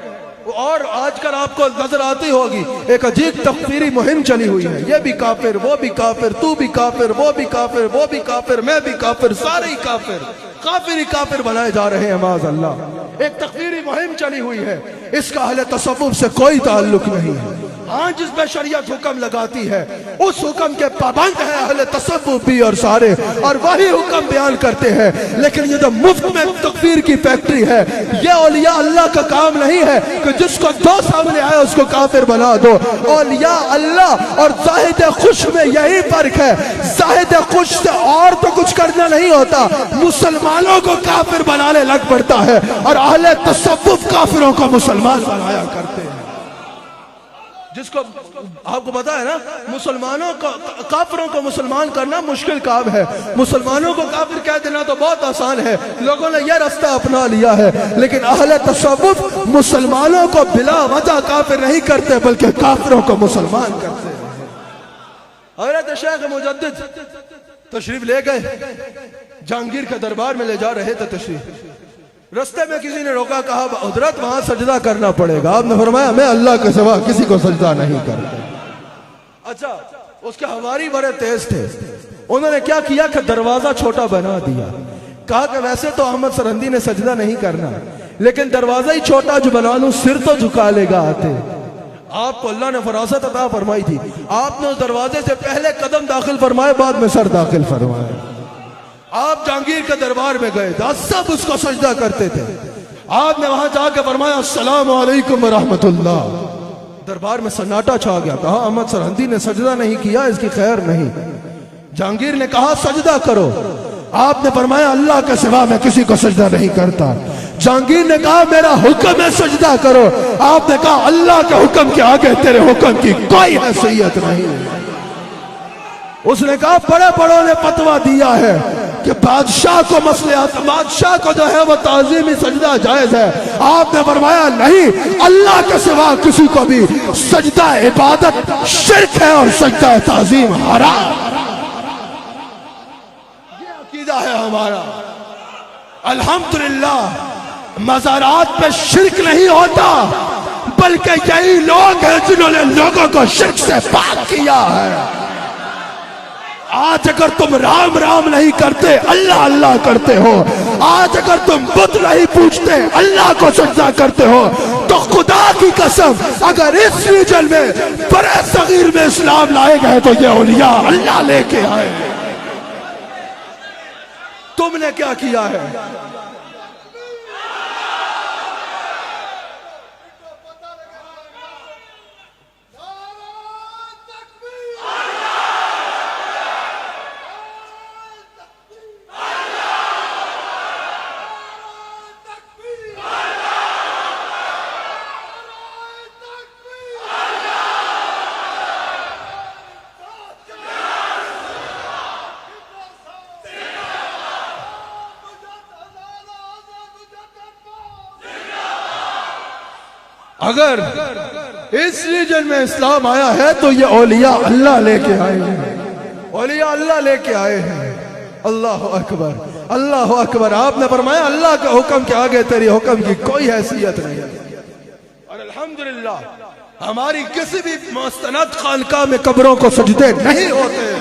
وہ اور آج کل آپ کو نظر آتی ہوگی ایک عجیب تکفیری مہم چلی ہوئی ہے، یہ بھی کافر، وہ بھی کافر، تو بھی کافر، وہ بھی کافر، وہ بھی کافر، میں بھی کافر، سارے ہی کافر، کافر ہی کافر بنائے جا رہے ہیں معاذ اللہ۔ ایک تکفیری مہم چلی ہوئی ہے، اس کا اہل تصوف سے کوئی تعلق نہیں ہے۔ ہاں جس پہ شریعت حکم لگاتی ہے اس حکم کے پابند ہے اہل تصوف بھی اور سارے، اور وہی حکم بیان کرتے ہیں، لیکن یہ جو مفت میں تکفیر کی فیکٹری ہے، یہ اولیاء اللہ کا کام نہیں ہے کہ جس کو دو سامنے آئے اس کو کافر بنا دو۔ اولیاء اللہ اور زاہد خوش میں یہی فرق ہے، زاہد خوش سے اور تو کچھ کرنا نہیں ہوتا، مسلمانوں کو کافر بنانے لگ پڑتا ہے، اور اہل تصوف کافروں کو مسلمان بنایا کرتے ہیں۔ جس کو آپ کو پتا ہے نا، مسلمانوں کو کافروں کو مسلمان کرنا مشکل کام ہے، مسلمانوں کو کافر کہہ دینا تو بہت آسان ہے، لوگوں نے یہ رستہ اپنا لیا ہے، لیکن اہل تصوف مسلمانوں کو بلا وجہ کافر نہیں کرتے بلکہ کافروں کو مسلمان کرتے ہیں۔ حضرت شیخ مجدد تشریف لے گئے، جہانگیر کے دربار میں لے جا رہے تھے تشریف، رستے میں کسی نے روکا، کہا حضرت وہاں سجدہ کرنا پڑے گا۔ آپ نے فرمایا میں اللہ کے سوا کسی کو سجدہ نہیں کرتا۔ اچھا، اس کے حواری بڑے تیز تھے، انہوں نے کیا کیا کہ دروازہ چھوٹا بنا دیا، کہا کہ ویسے تو احمد سرہندی نے سجدہ نہیں کرنا، لیکن دروازہ ہی چھوٹا جو بنا لوں سر تو جھکا لے گا آتے۔ آپ کو اللہ نے فراست عطا فرمائی تھی، آپ نے اس دروازے سے پہلے قدم داخل فرمائے، بعد میں سر داخل فرمائے۔ آپ جہانگیر کے دربار میں گئے تھے، سب اس کو سجدہ کرتے تھے، آپ نے وہاں جا کے فرمایا السلام علیکم ورحمت اللہ، دربار میں سناٹا چھا گیا، کہا احمد سرہندی نے سجدہ نہیں کیا، اس کی خیر نہیں۔ جہانگیر نے کہا سجدہ کرو، آپ نے فرمایا اللہ کے سوا میں کسی کو سجدہ نہیں کرتا۔ جہانگیر نے کہا میرا حکم ہے سجدہ کرو، آپ نے کہا اللہ کے حکم کے آگے تیرے حکم کی کوئی حیثیت نہیں۔ اس نے کہا بڑے بڑوں نے فتویٰ دیا ہے کہ بادشاہ کو بادشاہ کو جو ہے وہ تعظیمی سجدہ جائز ہے، آپ نے فرمایا نہیں، اللہ کے سوا کسی کو بھی سجدہ عبادت شرک ہے اور سجدہ تعظیم حرام۔ یہ عقیدہ ہے ہمارا۔ الحمدللہ مزارات پہ شرک نہیں ہوتا، بلکہ یہی لوگ ہیں جنہوں نے لوگوں کو شرک سے پاک کیا ہے۔ آج اگر تم رام رام نہیں کرتے اللہ اللہ کرتے ہو، آج اگر تم بت نہیں پوچھتے اللہ کو سجدہ کرتے ہو، تو خدا کی قسم اگر اس ریجن میں بڑے صغیر میں اسلام لائے گئے تو یہ اولیاء اللہ لے کے آئے۔ تم نے کیا کیا ہے؟ اس ریجن میں اسلام آیا ہے تو یہ اولیاء اللہ لے کے آئے ہیں، اولیاء اللہ لے کے آئے ہیں۔ اللہ اکبر، اللہ اکبر۔ آپ نے فرمایا اللہ کے حکم کے آگے تیری حکم کی کوئی حیثیت نہیں، اور الحمدللہ ہماری کسی بھی مستند خانقاہ میں قبروں کو سجدے نہیں ہوتے۔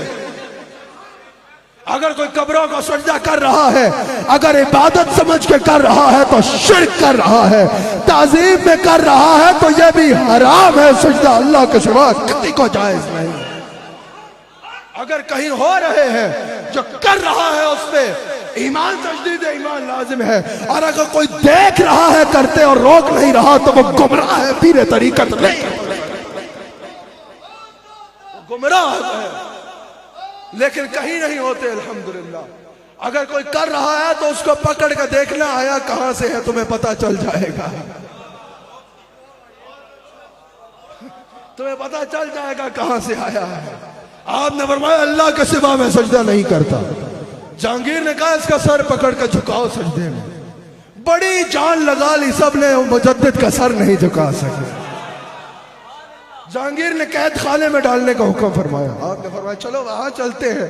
اگر کوئی قبروں کو سجدہ کر رہا ہے، اگر عبادت سمجھ کے کر رہا ہے تو شرک کر رہا ہے، تعظیم میں کر رہا ہے تو یہ بھی حرام ہے۔ سجدہ اللہ کے سوا کسی کو جائز نہیں۔ اگر کہیں ہو رہے ہیں جو کر رہا ہے اس پہ ایمان، تجدید ایمان لازم ہے، اور اگر کوئی دیکھ رہا ہے کرتے اور روک نہیں رہا تو وہ گمراہ ہے، پیر طریقت نہیں، گمراہ ہے۔ لیکن کہیں نہیں ہوتے الحمدللہ۔ اگر کوئی کر رہا ہے تو اس کو پکڑ کے دیکھنا آیا کہاں سے ہے، تمہیں پتہ چل جائے گا، تمہیں پتہ چل جائے گا کہاں سے آیا ہے۔ آپ نے فرمایا اللہ کے سوا میں سجدہ نہیں کرتا۔ جہانگیر نے کہا اس کا سر پکڑ کے جھکاؤ سجدے میں، بڑی جان لگا لی، سب نے مجدد کا سر نہیں جھکا سکے۔ جہانگیر نے قید خانے میں ڈالنے کا حکم فرمایا۔ آپ نے فرمایا چلو وہاں چلتے ہیں۔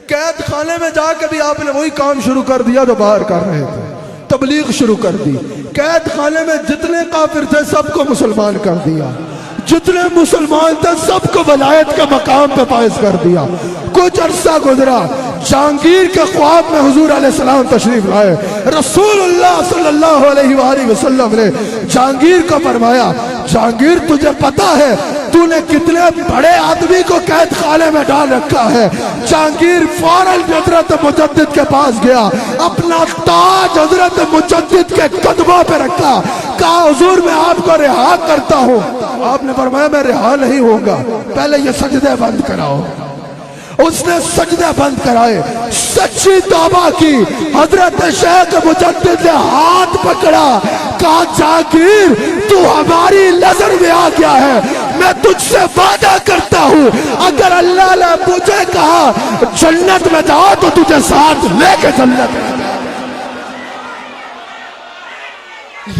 قید خانے میں جا کے بھی آپ نے وہی کام شروع کر دیا جو باہر کر رہے تھے، تبلیغ شروع کر دی۔ قید خانے میں جتنے کافر تھے سب کو مسلمان کر دیا، جتنے مسلمان تھے سب کو ولایت کے مقام پہ فائز کر دیا۔ کچھ عرصہ گزرا، جہانگیر کے خواب میں حضور علیہ السلام تشریف لائے۔ رسول اللہ صلی اللہ علیہ وآلہ وسلم نے جہانگیر کو فرمایا جہانگیر تجھے پتا ہے تو نے کتنے بڑے آدمی کو قید خانے میں ڈال رکھا ہے۔ جہانگیر فوراً حضرت مجدد کے پاس گیا، اپنا تاج حضرت مجدد کے قدموں پہ رکھا، کہا حضور میں آپ کو رہا کرتا ہوں۔ آپ نے فرمایا میں رہا نہیں ہوگا، پہلے یہ سجدے بند کراؤ۔ اس نے سجدے بند کرائے، سچی توبہ کی، حضرت شیخ مجدد نے ہاتھ پکڑا، کہا جہانگیر تو ہماری نظر میں آ گیا ہے، میں تجھ سے وعدہ کرتا ہوں اگر اللہ نے مجھے کہا جنت میں جاؤ تو تجھے ساتھ لے کے جنت میں جاؤ۔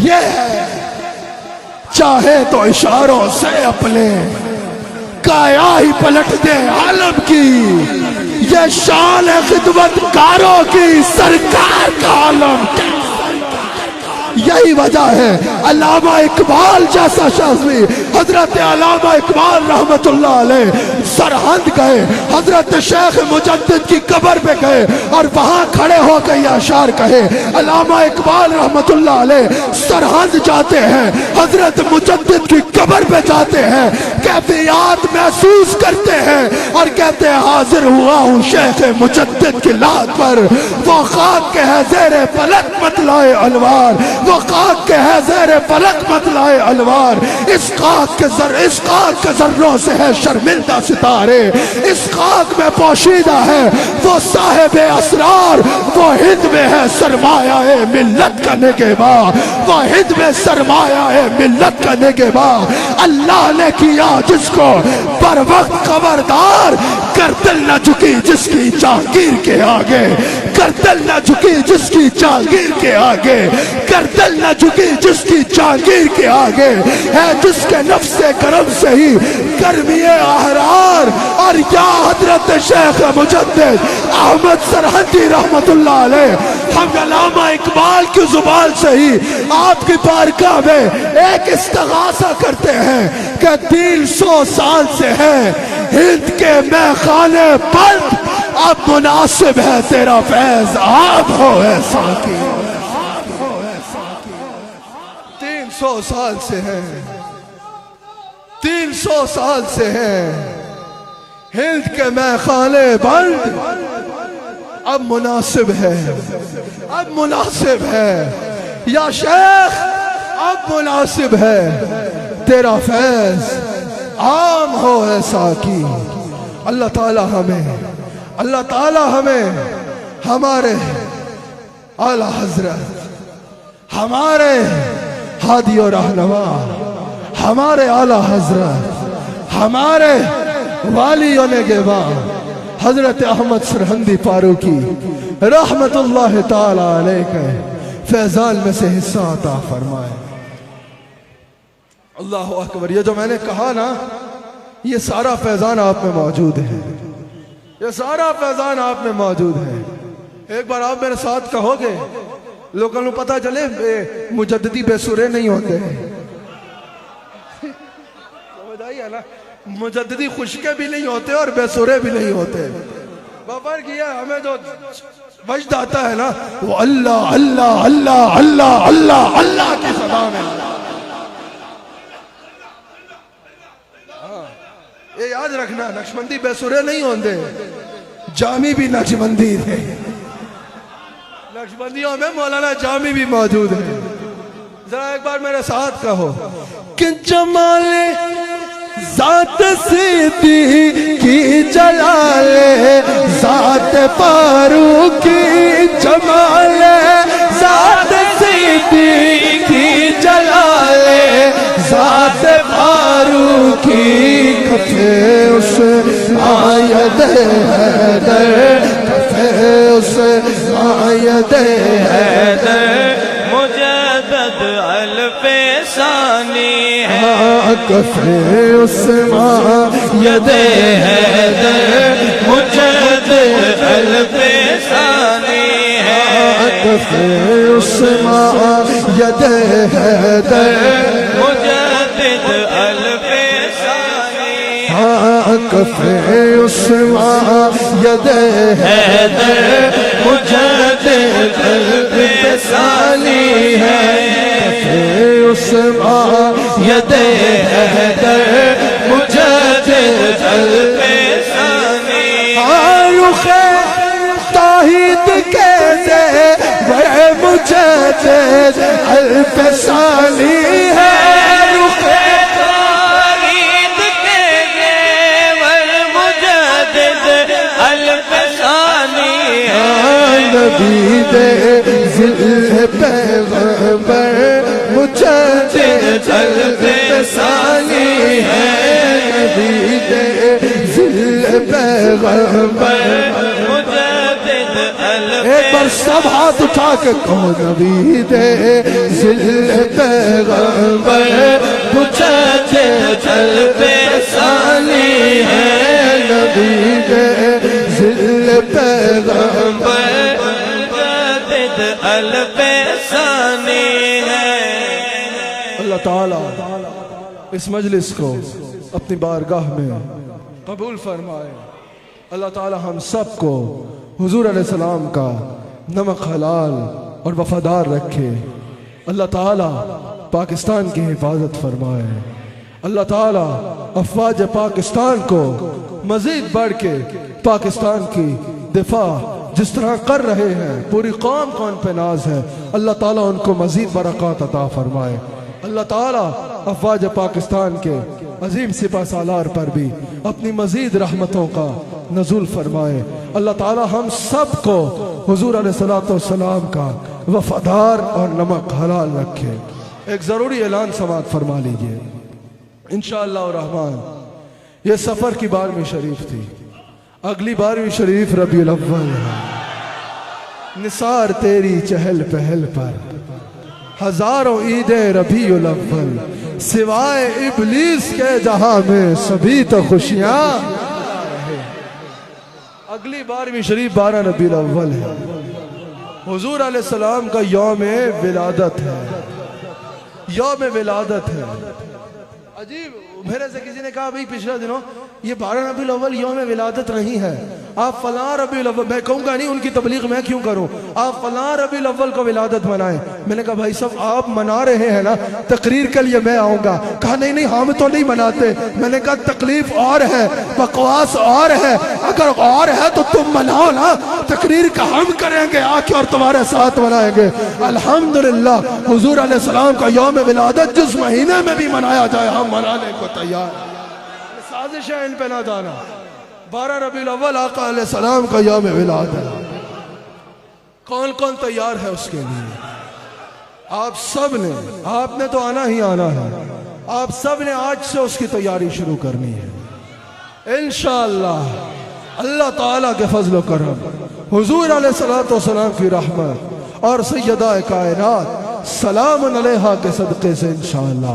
یہ ہے چاہے تو اشاروں سے اپنے کایا ہی پلٹ دے عالم کی، یہ شان ہے خدمت کاروں کی، سرکار کا عالم۔ یہی وجہ ہے علامہ اقبال جیسا شاذلی، حضرت علامہ اقبال رحمت اللہ علیہ سرہند گئے، حضرت شیخ مجدد کی قبر پہ گئے اور وہاں کھڑے ہو کے یہ اشعار کہے۔ علامہ اقبال رحمت اللہ علیہ سرہند جاتے ہیں، حضرت مجدد کی قبر پہ جاتے ہیں، کیفیات محسوس کرتے ہیں اور کہتے ہیں حاضر ہوا ہوں شیخ مجدد کی لات پر، وہ خاک کے ہے زیر فلک مطلع انوار، وہ خاک کے ہے زیر فلک مطلع انوار، اس خاک کے ذروں سے ہے شرمندہ ستارے، اس خاک میں پوشیدہ ہے وہ صاحب اسرار، وہ ہند میں ہے سرمایہ ملت کا نگہباں، وہ ہند میں سرمایہ ملت کا نگہباں۔ اللہ نے کیا جس کو پر وقت خبردار، گردن نہ جھکی جس کی جہانگیر کے آگے، گردن نہ جھکی جس کی جہانگیر کے آگے، گردن نہ جھکی جس کی جہانگیر کے آگے، ہے جس کے نفس کرم سے ہی گرمی احرار۔ اور یا حضرت شیخ مجدد احمد سرہندی رحمت اللہ علیہ، ہم علامہ اقبال کی زبان سے ہی آپ کی بارگاہ میں ایک استغاثہ کرتے ہیں کہ 300 سال سے ہے ہند کے میخانے بند، اب مناسب ہے تیرا فیض عام ہو اے ساقی۔ 300 سال سے ہے، 300 سال سے ہے ہند کے میخانے بند، اب مناسب ہے، اب مناسب ہے یا شیخ، اب مناسب ہے تیرا فیض عام ہو اے ساقی۔ اللہ تعالی ہمیں ہمارے اعلیٰ حضرت، ہمارے ہادی و رہنما، ہمارے اعلیٰ حضرت، ہمارے والی و نگہباں حضرت احمد سرہندی فاروقی رحمت اللہ تعالی علیہ کے فیضان میں سے حصہ عطا فرمائے۔ اللہ اکبر. یہ جو میں نے کہا نا یہ سارا فیضان آپ میں موجود ہے, یہ سارا فیضان آپ میں موجود ہے. ایک بار آپ میرے ساتھ کہو گے لوگوں کو پتہ چلے مجددی بے سرے نہیں ہوتے. سمجھ آئی ہے نا, مجددی خشکے بھی نہیں ہوتے اور بے سرے بھی نہیں ہوتے. بفر کیا ہمیں جو وجد آتا ہے نا وہ اللہ اللہ اللہ اللہ اللہ اللہ کی صدا میں. یہ یاد رکھنا نقشبندی بے سرے نہیں ہوتے, جامی بھی نقشبندی تھے. نقشبندیوں میں مولانا جامی بھی موجود ہے. ذرا ایک بار میرے ساتھ کہو کہ جمال ذات سیدھی کی جلال ذات فاروق کی جمال ذات سیدھی کی جلال ذات فاروق کی کفے اس آیت حیدر کفے اس آیت حیدر مجدد الف ثانی ہے کفے اس آیت حیدر مجدد الف ثانی ہے کفے اس آیت حیدر مجدد الف ثانی کفے اس آیت حیدر مجدد الف ثانی ہے اس آیت حیدر مجدد الف ثانی رخ توحید کے دے وہ مجدد الف ثانی ہے. رخ توحید کے دیور مجدد الف ثانی ہے نبی دے ذل پیغمبر مجدد الف ثانی ہے. نبی دے ذل پیغمبر مجدد الف ایک بار سب ہاتھ اٹھا کے کہو نبی دے ذل پیغمبر مجدد الف ثانی ہے نبی دے ذل پیغمبر مجدد الف ثانی ہے. اللہ تعالیٰ اس مجلس کو اپنی بارگاہ میں قبول فرمائے. اللہ تعالیٰ ہم سب کو حضور علیہ السلام کا نمک حلال اور وفادار رکھے. اللہ تعالیٰ پاکستان کی حفاظت فرمائے. اللہ تعالیٰ افواج پاکستان کو مزید بڑھ کے پاکستان کی دفاع جس طرح کر رہے ہیں, پوری قوم کو ان پہ ناز ہے, اللہ تعالیٰ ان کو مزید برکات عطا فرمائے. اللہ تعالیٰ افواج پاکستان کے عظیم سپہ سالار پر بھی اپنی مزید رحمتوں کا نزول فرمائے. اللہ تعالیٰ ہم سب کو حضور علیہ السلام کا وفادار اور نمک حلال رکھے. ایک ضروری اعلان سماعت فرما لیجئے. انشاءاللہ الرحمن یہ سفر کی 12ویں شریف تھی, اگلی 12ویں شریف ربیع الاول ہے. نثار تیری چہل پہل پر ہزاروں عید ربیع الاول, سوائے ابلیس کے جہاں میں سبھی تو خوشیاں. اگلی 12ویں شریف 12 ربیع الاول ہے. حضور علیہ السلام کا یوم ولادت ہے, یوم ولادت ہے. عجیب, میرے سے کسی نے کہا بھئی پچھلے دنوں یہ 12 ربیع الاول یوم ولادت نہیں ہے, آپ فلاں ربیع الاول, میں کہوں گا نہیں ان کی تبلیغ میں کیوں کروں, آپ فلاں ربیع الاول کو ولادت منائیں. میں نے کہا بھائی صاحب آپ منا رہے ہیں نا, تقریر کے لیے میں آؤں گا. کہا نہیں نہیں ہم تو نہیں مناتے. میں نے کہا تکلیف اور ہے, بکواس اور ہے, اگر اور ہے تو تم مناؤ نا, تقریر کا ہم کریں گے آ کے اور تمہارے ساتھ منائیں گے. الحمدللہ حضور علیہ السلام کا یوم ولادت جس مہینے میں بھی منایا جائے ہم منانے کو تیار. سازش ہے ان پہ نہ جانا. 12 ربیع الاول آقا علیہ السلام کا یوم ولادت. کون کون تیار ہے اس کے لیے؟ آپ سب نے, آپ نے تو آنا ہی آنا ہے, آپ سب نے آج سے اس کی تیاری شروع کرنی ہے انشاءاللہ. اللہ تعالیٰ کے فضل و کرم, حضور علیہ السلام کی رحمت اور سیدہ کائنات سلام علیہا کے صدقے سے انشاءاللہ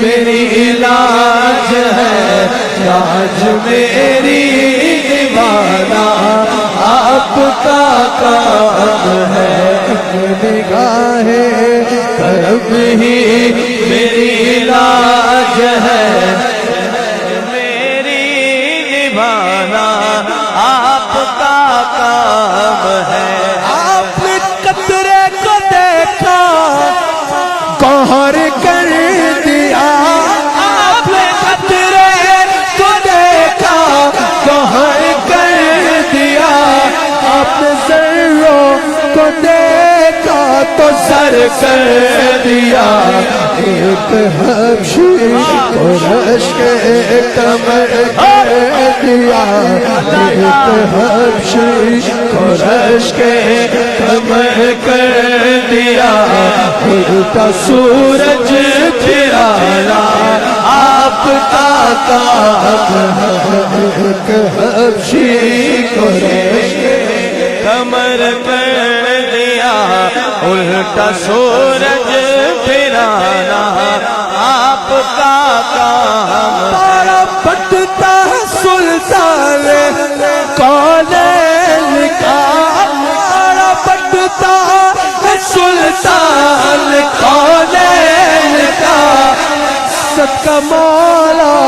میری علاج ہے، علاج میری دیوانہ آپ کا کام ہے، نگاہ کرم ہی میری علاج ہے، میری نبھانا آپ کا کام ہے۔ آپ نے قطرے کو دیکھا گوہر کر دیا، آپ نے قطرے کو دیکھا گوہر کر دیا، آپ نے ذروں کو دیکھا تو سر کر دیا، ایک حبشی کو رشک کمر کر دیا، ایک حبشی کو رشک کمر کر دیا، اٹھا سورج پھرانا آپ کا کام ہے، ایک حبشی کو رشک کمر کر دیا، الٹا سورج پھرانا آپ کا کام ہے۔ تارا پھٹتا ہے سلطان کونین کا، تارا پھٹتا ہے سلطان کونین کا، صدقہ مولا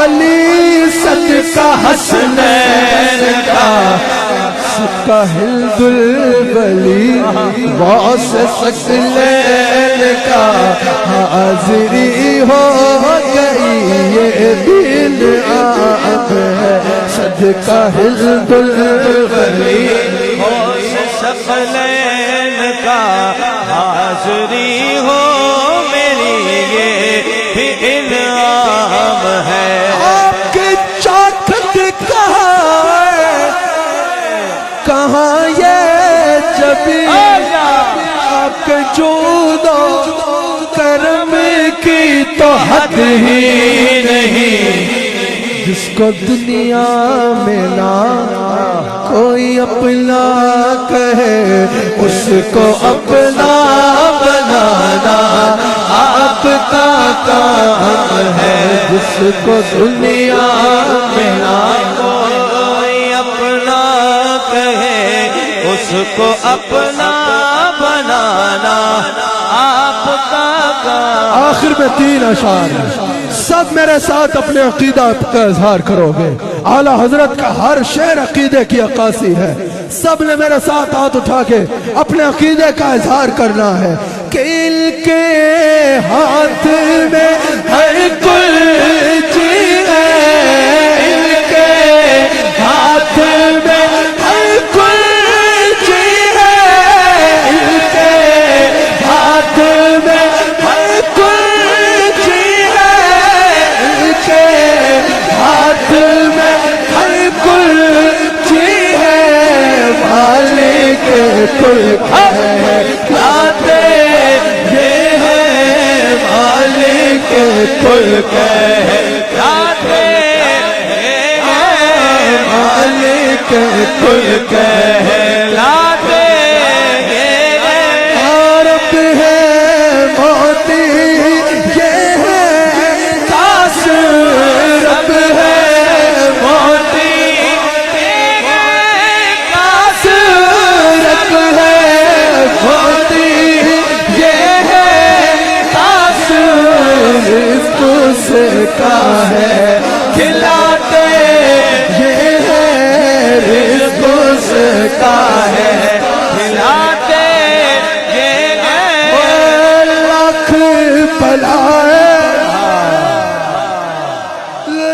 علی صدقہ حسنین کا، صدقہ ہند الولی غوث ثقلین کا، حاضری ہو گئی یہ دن آپ ہے، صدقہ ہند الولی غوث ثقلین کا، حاضری ہو میری یہ بھی انعام ہے۔ آپ کے چاکت کہاں ہے، کہاں یہ جبی، آپ کے جود و کرم کی تو حد ہی نہیں، جس کو دنیا میں نہ کوئی اپنا کہے اس کو اپنا بنانا آپ کا کام ہے، جس کو دنیا میں نہ کوئی اپنا کہے اس کو اپنا بنانا آپ کا کام۔ آخر میں 3 اشعار ہیں، سب میرے ساتھ اپنے عقیدہ کا اظہار کرو گے، اعلیٰ حضرت کا ہر شعر عقیدے کی عکاسی ہے، سب نے میرے ساتھ ہاتھ اٹھا کے اپنے عقیدے کا اظہار کرنا ہے کہ ان کے ہاتھ میں ہر کل چیز ہے، ان کے ہاتھ میں ہر کل چیز ہے، ان کے ہاتھ میں ہر کل چیز ہے، ان کے ہاتھ میں ہر کل چیز ہے، مالک کل ہے لاتے یہ ہے، مالک کل لاتے مالک کل لاتے رب ہے موتی یہ ہے کاش، رب ہے موتی کاش، رب ہے موتی یہ ہے کاش، رزق اس کا ہے کھلاتے یہ ہے، رزق اس کا ہے کھلاتے یہ لاکھ بلائے،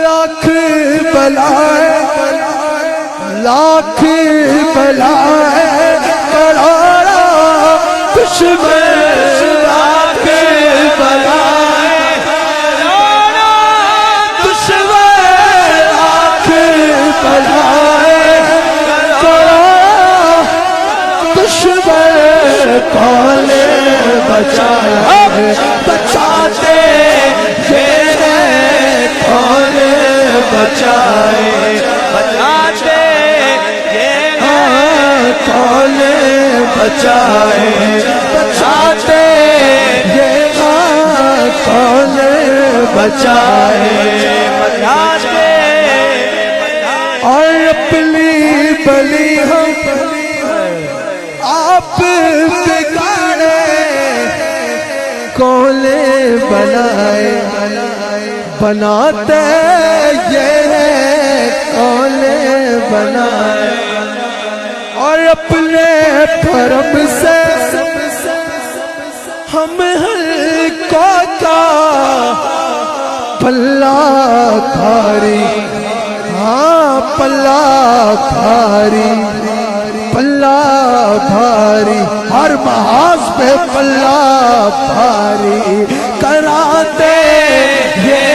لاکھ بلائے، لاکھ بلائے کروڑا دشمن، لاکھ بلائے کروڑا دشمن، لاکھ بلائے کروڑا دشمن، کون بچائے بچاتے یہ ہے، کون بچائے بچاتے یہ کون بچائے بچاتے یہ کون بچائے بچاتے اور اپنی بلی ہم آپ بگاڑے کولے بنائے بناتے یہ کولے بنائے اور اپنے پرم سے ہم ہلکوں کا پلہ بھاری ہاں پلہ بھاری پلہ بھاری ہر محاذ پہ پلہ بھاری کراتے یہ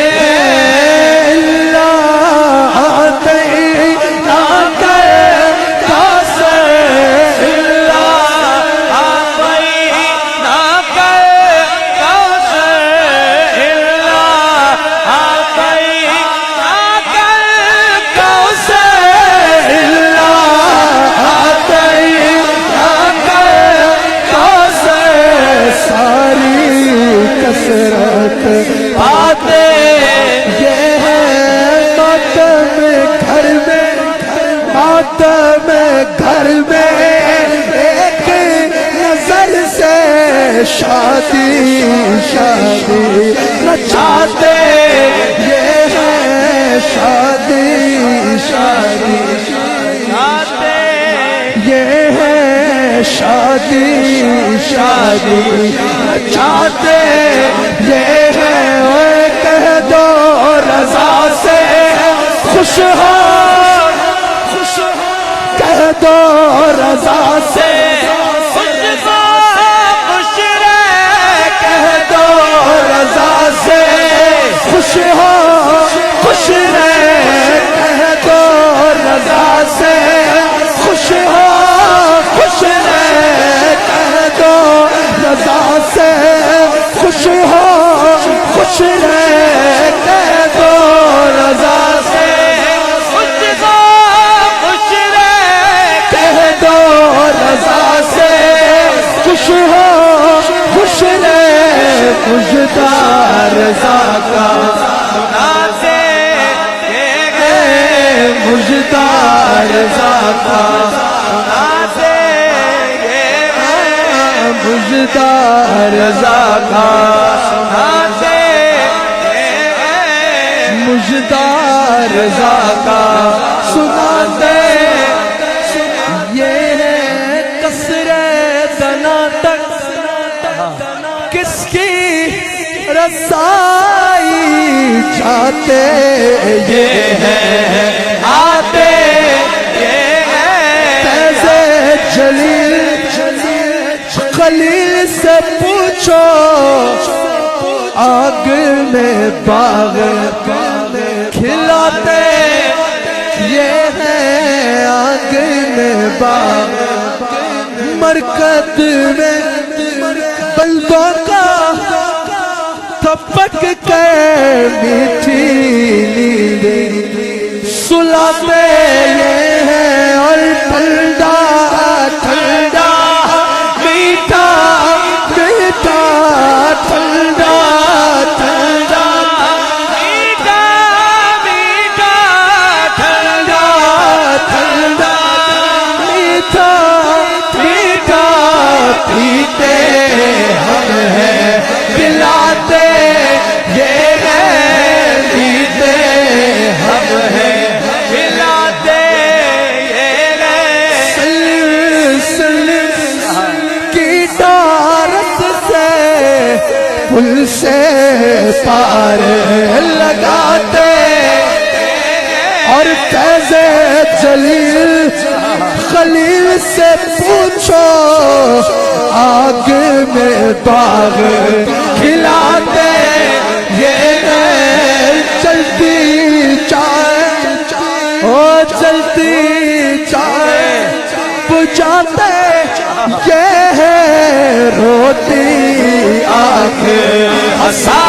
پاتے یہ ہے ماتم گھر میں ماتم گھر میں ایک نظر سے شادی شادی نچاتے یہ ہے شادی شادی یہ ہے شادی شادی چاہتے یہ ہے کہہ دو رضا سے خوش ہو کہہ دو رضا سے خوش رہ کہہ دو رضا سے خوش ہو خوش رہ کہہ دو رضا سے خوش ہو خوش رہ کہہ دو رضا سے خوش ہو خوش رہ کہہ دو رضا سے خوش رہ کہہ دو رضا سے خوش ہو خوش رہ مجھدار رضا کا سناتے مجھدار رضا کا سناتے مجھدار رضا کا سناتے مجھدار رضا کا سنا دے یہ قصر دنا تک کس کی رسائی چاہتے یہ ہے آتے یہ فیض جلیل خلیل سے پوچھو آگ میں باغ کھلاتے یہ ہے آگ میں باغ مرکز میں بلدوں کا تھپک کے میٹھی نیندیں سلاتے یہ ہے اور ٹھنڈا ٹھنڈا میٹھا میٹھا ٹھنڈا ٹھنڈا میٹھا میٹھا ٹھنڈا ٹھنڈا میٹھا میٹھا پیتے ہم ہیں پلاتے یہ ہے پیتے ہم ہیں پلاتے یہ سلسل کی ڈارت سے پل سے پار لگاتے اور فیض جلیل خلیل سے پوچھو آگ میں باغ کھلاتے یہ چلتی چائے او چلتی چائے بجھاتے یہ ہے روتی آنکھ ہسا